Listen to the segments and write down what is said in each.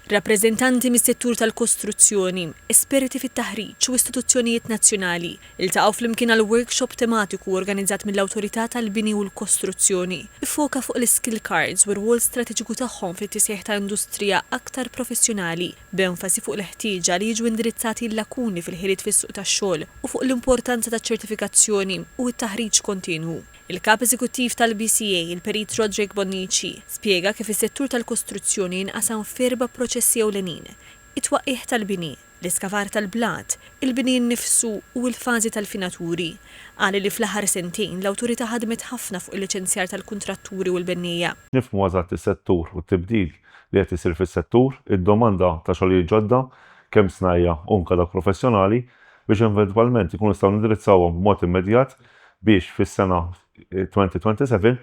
Rappreżentanti mis-settur tal-kostruzzjoni, esperti fit-taħriġ u istituzzjonijiet nazzjonali iltaqgħu flimkien għal workshop tematiku organizzat mill-Awtorità tal-Bini u l-Kostruzzjoni. Iffoka fuq l-skill cards u r-rwol strateġiku tagħhom fit-tisjieħ ta' industrija aktar professjonali, b'enfasi fuq l-ħtieġa li jiġu indirizzati l-lakuni fil-ħiliet fis-suq tax-xogħol u fuq l-importanza taċ-ċertifikazzjoni u t-taħriġ kontinwu. Il-Kap Eżekuttiv tal-BCA, il-Perit Roderick Bonnici, spjega kif is-settur tal-kostruzzjoni inqasam f'erba' proċessi ewlenin: it-twaqqih tal-bini, l-iskavar tal-blat, il-bini nnifsu u l-fażi tal-finaturi. Qal li fl-aħħar sentejn l-awtorità ħadmet ħafna fuq il-liċenzjar tal-kuntratturi u l-bennija. Nifhmu eżatt is-settur u t-tibdil li qed isir fis-settur, id-domanda ta' xogħlijiet ġodda kemm snajja u anke dak professjonali biex eventwalment ikunu nistgħu nindirizzawhom b'mod immedjat biex fis-sena 2027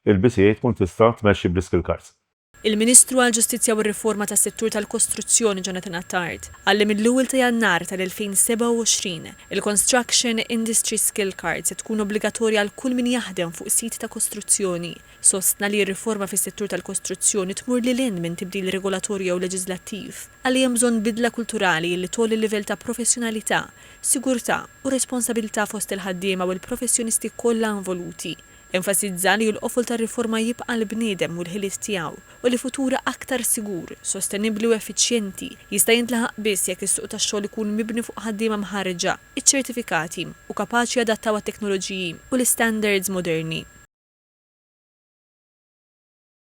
il-BCA tkun tista' tmexxi bl-skill cards. Il-Ministru għall-Ġustizzja u r-Riforma tas-settur tal-kostruzzjoni Jonathan Attard qal li mill-ewwel ta' Jannar tal-2027 il-Construction Industry Skill Card se tkun obbligatorja għal kull min jaħdem fuq sit ta' kostruzzjoni. Sostna li r-riforma fis-settur tal-kostruzzjoni tmur lil hinn minn tibdil regolatorju u leġislattiv għalli hemm bżonn bidla kulturali li tolli l-livell ta' professjonalità, sigurtà u responsabilità fost il-ħaddiema u l-professjonisti kollha involuti. Enfasizza li l-qofol tar-riforma jibqa' l-bniedem u l-ħiliet tiegħu u li futura aktar sigur, sostenibbli u effiċjenti jista' jintlaħaq biss jekk is-suq tax-xogħol ikun mibni fuq ħaddiema mħarreġa, iċ-ċertifikati u kapaċi jadattaw għat-teknoloġiji u l-istandards moderni.